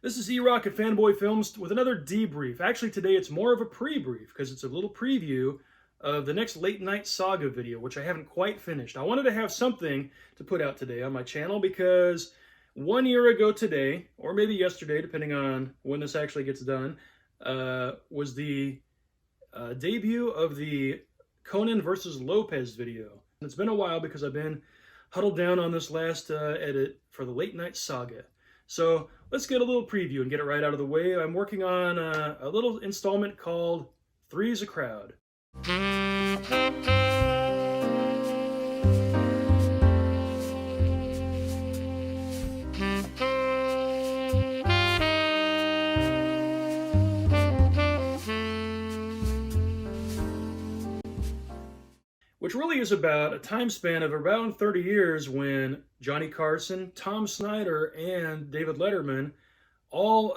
This is E-Rock at Fanboy Films with another debrief. Actually, today it's more of a pre-brief because it's a little preview of the next Late Night Saga video, which I haven't quite finished. I wanted to have something to put out today on my channel because 1 year ago today, or maybe yesterday, depending on when this actually gets done, was the debut of the Conan versus Lopez video. And it's been a while because I've been huddled down on this last edit for the Late Night Saga. So let's get a little preview and get it right out of the way. I'm working on a little installment called Three's a Crowd. Which really is about a time span of around 30 years when Johnny Carson, Tom Snyder, and David Letterman all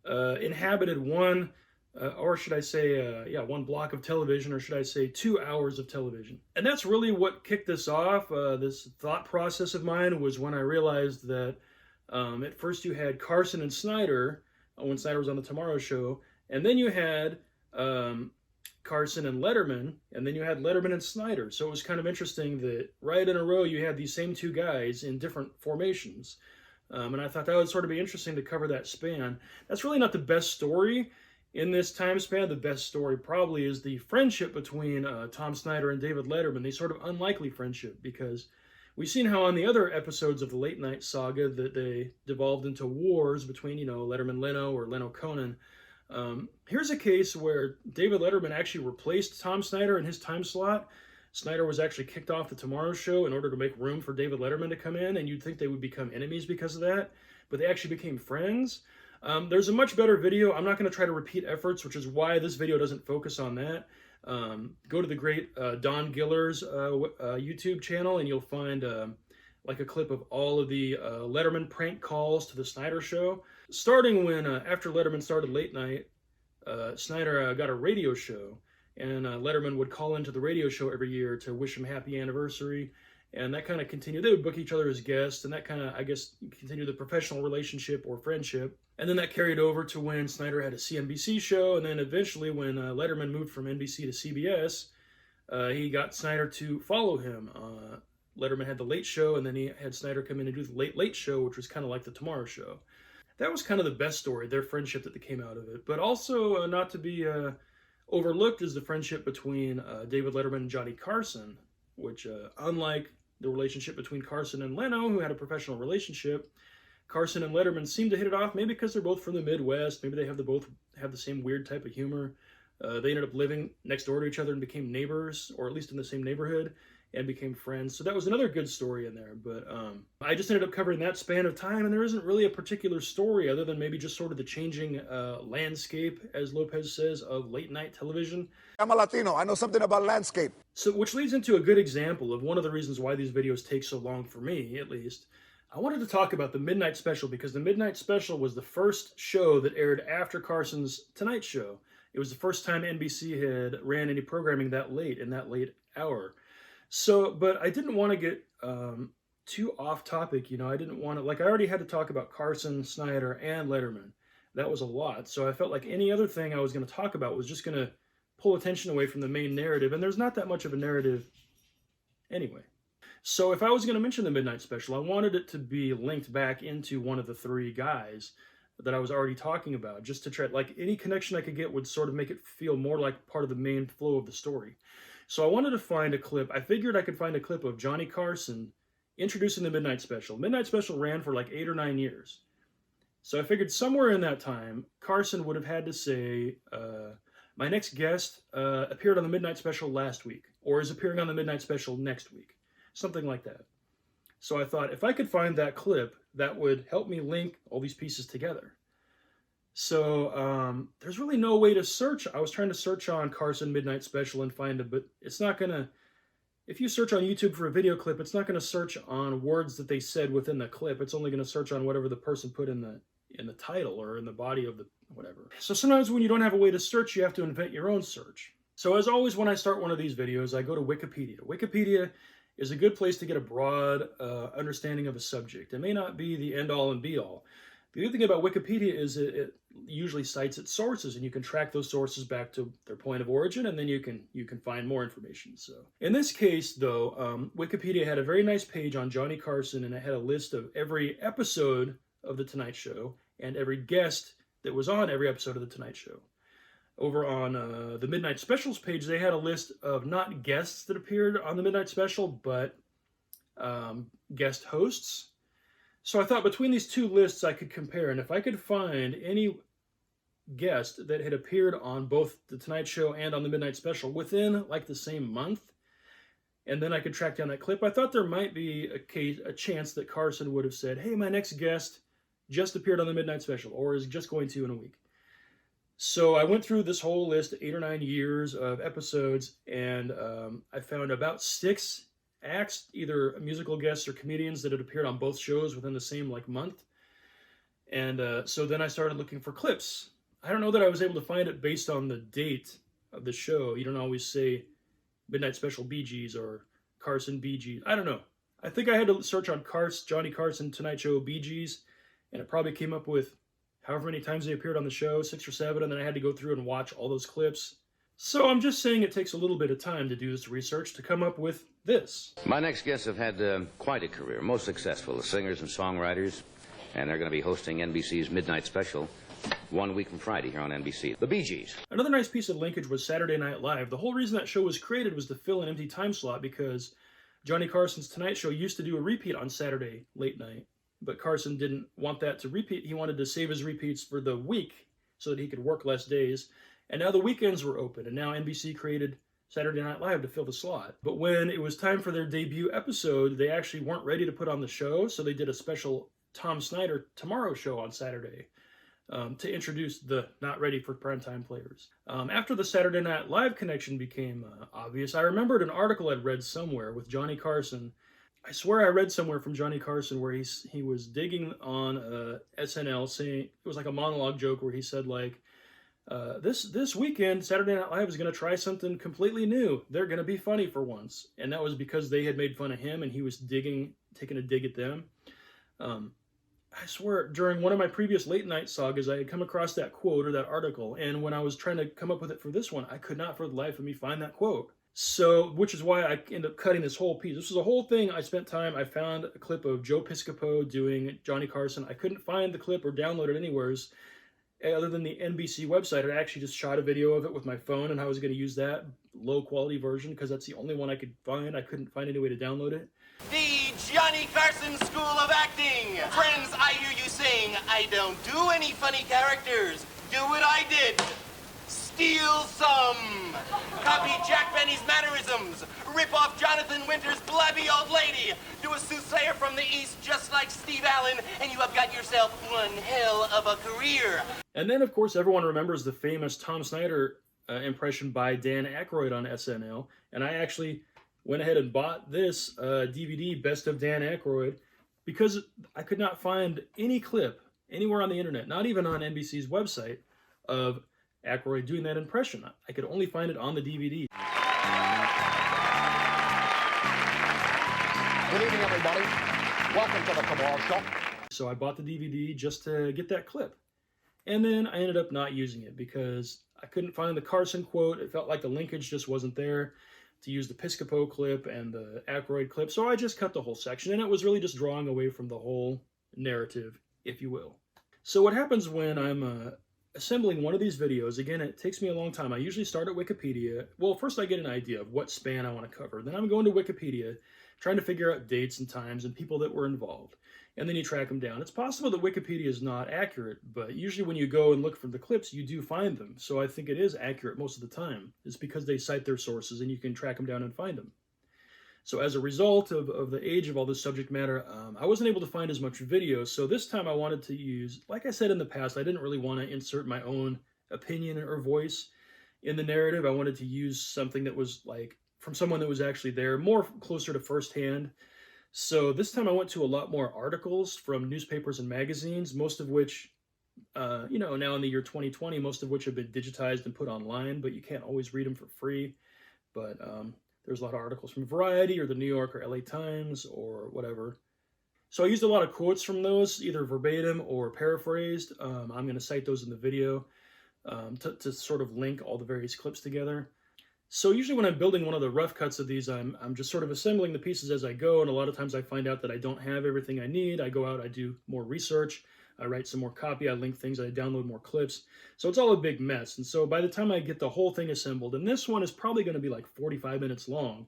inhabited one, or should I say, one block of television, or should I say 2 hours of television. And that's really what kicked this off. This thought process of mine was when I realized that at first you had Carson and Snyder, when Snyder was on the Tomorrow Show, and then you had Carson and Letterman, and then you had Letterman and Snyder. So it was kind of interesting that right in a row you had these same two guys in different formations. And I thought that would sort of be interesting to cover that span. That's really not the best story in this time span. The best story probably is the friendship between Tom Snyder and David Letterman. The sort of unlikely friendship, because we've seen how on the other episodes of the Late Night Saga that they devolved into wars between, Letterman-Leno or Leno-Conan. Here's a case where David Letterman actually replaced Tom Snyder in his time slot. Snyder was actually kicked off the Tomorrow Show in order to make room for David Letterman to come in, and you'd think they would become enemies because of that, but they actually became friends. There's a much better video. I'm not going to try to repeat efforts, which is why this video doesn't focus on that. Go to the great Don Giller's YouTube channel, and you'll find like a clip of all of the Letterman prank calls to the Snyder Show. Starting when, after Letterman started Late Night, Snyder got a radio show, and Letterman would call into the radio show every year to wish him happy anniversary, and that kind of continued. They would book each other as guests, and that kind of, I guess, continued the professional relationship or friendship. And then that carried over to when Snyder had a CNBC show, and then eventually when Letterman moved from NBC to CBS, he got Snyder to follow him. Letterman had the Late Show, and then he had Snyder come in and do the Late Late Show, which was kind of like the Tomorrow Show. That was kind of the best story, their friendship that came out of it. But also, not to be overlooked, is the friendship between David Letterman and Johnny Carson, which, unlike the relationship between Carson and Leno, who had a professional relationship, Carson and Letterman seem to hit it off, maybe because they're both from the Midwest, maybe they both have the same weird type of humor. They ended up living next door to each other and became neighbors, or at least in the same neighborhood, and became friends. So that was another good story in there. But I just ended up covering that span of time, and there isn't really a particular story other than maybe just sort of the changing landscape, as Lopez says, of late night television. I'm a Latino. I know something about landscape. So, which leads into a good example of one of the reasons why these videos take so long, for me at least. I wanted to talk about the Midnight Special because the Midnight Special was the first show that aired after Carson's Tonight Show. It was the first time NBC had ran any programming that late, in that late hour. So, but I didn't want to get too off topic, I didn't want to, I already had to talk about Carson, Snyder, and Letterman. That was a lot. So I felt like any other thing I was going to talk about was just going to pull attention away from the main narrative, and there's not that much of a narrative anyway. So if I was going to mention the Midnight Special, I wanted it to be linked back into one of the three guys that I was already talking about, just to try, any connection I could get would sort of make it feel more like part of the main flow of the story. So I wanted to find a clip. I figured I could find a clip of Johnny Carson introducing the Midnight Special. Midnight Special ran for 8 or 9 years. So I figured somewhere in that time, Carson would have had to say, my next guest appeared on the Midnight Special last week, or is appearing on the Midnight Special next week. Something like that. So I thought if I could find that clip, that would help me link all these pieces together. So there's really no way to search. I was trying to search on Carson Midnight Special and find it, but it's not going to, if you search on YouTube for a video clip, it's not going to search on words that they said within the clip. It's only going to search on whatever the person put in the title or in the body of the whatever. So sometimes when you don't have a way to search, you have to invent your own search. So as always, when I start one of these videos, I go to Wikipedia. Wikipedia is a good place to get a broad understanding of a subject. It may not be the end-all and be-all, The good thing about Wikipedia is it usually cites its sources, and you can track those sources back to their point of origin, and then you can find more information. So in this case, though, Wikipedia had a very nice page on Johnny Carson, and it had a list of every episode of The Tonight Show and every guest that was on every episode of The Tonight Show. Over on the Midnight Specials page, they had a list of not guests that appeared on the Midnight Special, but guest hosts. So I thought between these two lists I could compare, and if I could find any guest that had appeared on both The Tonight Show and on the Midnight Special within like the same month, and then I could track down that clip, I thought there might be a chance that Carson would have said, hey, my next guest just appeared on the Midnight Special, or is just going to in a week. So I went through this whole list, 8 or 9 years of episodes, and I found about 6 acts, either musical guests or comedians that had appeared on both shows within the same month. And so then I started looking for clips. I don't know that I was able to find it based on the date of the show. You don't always say Midnight Special Bee Gees or Carson Bee Gees. I don't know. I think I had to search on Johnny Carson Tonight Show Bee Gees, and it probably came up with however many times they appeared on the show, 6 or 7, and then I had to go through and watch all those clips. So I'm just saying it takes a little bit of time to do this research to come up with this. My next guests have had quite a career, most successful as singers and songwriters, and they're going to be hosting NBC's Midnight Special 1 week from Friday here on NBC. The Bee Gees. Another nice piece of linkage was Saturday Night Live. The whole reason that show was created was to fill an empty time slot because Johnny Carson's Tonight Show used to do a repeat on Saturday late night, but Carson didn't want that to repeat. He wanted to save his repeats for the week so that he could work less days. And now the weekends were open, and now NBC created Saturday Night Live to fill the slot. But when it was time for their debut episode, they actually weren't ready to put on the show, so they did a special Tom Snyder Tomorrow show on Saturday to introduce the not ready for primetime players. After the Saturday Night Live connection became obvious, I remembered an article I'd read somewhere with Johnny Carson. I swear I read somewhere from Johnny Carson where he was digging on SNL, saying it was like a monologue joke where he said this weekend, Saturday Night Live is going to try something completely new. They're going to be funny for once. And that was because they had made fun of him and he was taking a dig at them. I swear, during one of my previous late night sagas, I had come across that quote or that article. And when I was trying to come up with it for this one, I could not for the life of me find that quote. So, which is why I ended up cutting this whole piece. This was a whole thing. I spent time. I found a clip of Joe Piscopo doing Johnny Carson. I couldn't find the clip or download it anywhere other than the NBC website. I actually just shot a video of it with my phone, and I was going to use that low quality version because that's the only one I could find. I couldn't find any way to download it. The Johnny Carson School of Acting. Friends, I hear you saying, I don't do any funny characters. Do what I did. Steal some. Copy Jack Benny's mannerisms. Rip off Jonathan Winter's blabby old lady. Do a soothsayer from the East just like Steve Allen, and you have got yourself one hell of a career. And then, of course, everyone remembers the famous Tom Snyder impression by Dan Aykroyd on SNL. And I actually went ahead and bought this DVD, Best of Dan Aykroyd, because I could not find any clip anywhere on the internet, not even on NBC's website, of Aykroyd doing that impression. I could only find it on the DVD. Good evening, everybody. Welcome to the Cabal Show. So I bought the DVD just to get that clip. And then I ended up not using it because I couldn't find the Carson quote. It felt like the linkage just wasn't there to use the Piscopo clip and the Aykroyd clip. So I just cut the whole section, and it was really just drawing away from the whole narrative, if you will. So what happens when I'm assembling one of these videos, again, it takes me a long time. I usually start at Wikipedia. Well, first I get an idea of what span I want to cover. Then I'm going to Wikipedia, trying to figure out dates and times and people that were involved. And then you track them down. It's possible that Wikipedia is not accurate, but usually when you go and look for the clips, you do find them. So I think it is accurate most of the time. It's because they cite their sources and you can track them down and find them. So as a result of the age of all this subject matter, I wasn't able to find as much video. So this time I wanted to use, like I said in the past, I didn't really want to insert my own opinion or voice in the narrative. I wanted to use something that was from someone that was actually there, more closer to firsthand. So this time I went to a lot more articles from newspapers and magazines, most of which, now in the year 2020, most of which have been digitized and put online, but you can't always read them for free. But there's a lot of articles from Variety or the New York or LA Times or whatever. So I used a lot of quotes from those, either verbatim or paraphrased. I'm going to cite those in the video to sort of link all the various clips together. So usually when I'm building one of the rough cuts of these, I'm just sort of assembling the pieces as I go, and a lot of times I find out that I don't have everything I need. I go out, I do more research, I write some more copy, I link things, I download more clips. So it's all a big mess. And so by the time I get the whole thing assembled, and this one is probably going to be like 45 minutes long,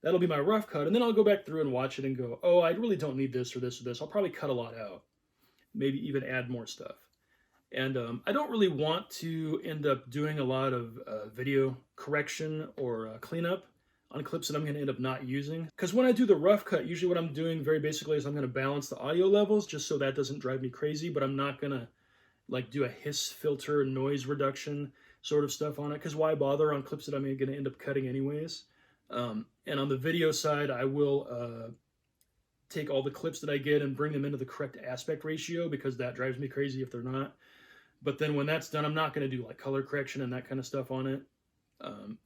that'll be my rough cut, and then I'll go back through and watch it and go, oh, I really don't need this or this or this. I'll probably cut a lot out, maybe even add more stuff. And I don't really want to end up doing a lot of video correction or cleanup on clips that I'm going to end up not using. Because when I do the rough cut, usually what I'm doing very basically is I'm going to balance the audio levels just so that doesn't drive me crazy, but I'm not going to like do a hiss filter, noise reduction sort of stuff on it, because why bother on clips that I'm going to end up cutting anyways. And on the video side, I will take all the clips that I get and bring them into the correct aspect ratio, because that drives me crazy if they're not. But then when that's done, I'm not going to do like color correction and that kind of stuff on it.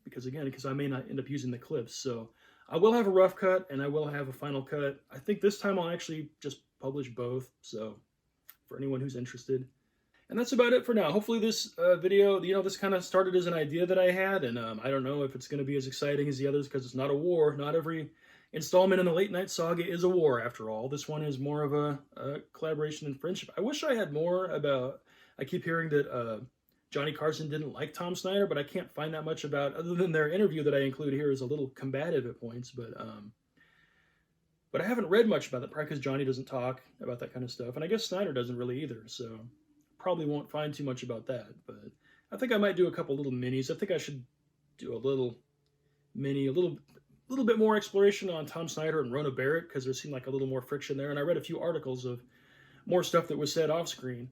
Because I may not end up using the clips. So I will have a rough cut and I will have a final cut. I think this time I'll actually just publish both. So for anyone who's interested. And that's about it for now. Hopefully this video, this kind of started as an idea that I had. And I don't know if it's going to be as exciting as the others, because it's not a war. Not every installment in the Late Night Saga is a war, after all. This one is more of a collaboration and friendship. I wish I had more about... I keep hearing that Johnny Carson didn't like Tom Snyder, but I can't find that much about, other than their interview that I include here is a little combative at points, but I haven't read much about that, probably because Johnny doesn't talk about that kind of stuff, and I guess Snyder doesn't really either, so probably won't find too much about that, but I think I might do a couple little minis. I think I should do a little mini, a little bit more exploration on Tom Snyder and Rona Barrett, because there seemed like a little more friction there, and I read a few articles of more stuff that was said off screen.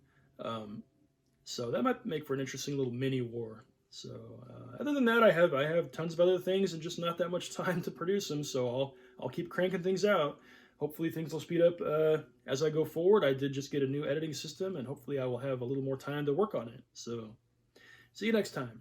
So that might make for an interesting little mini war. So other than that, I have tons of other things and just not that much time to produce them. So I'll keep cranking things out. Hopefully things will speed up as I go forward. I did just get a new editing system, and hopefully I will have a little more time to work on it. So see you next time.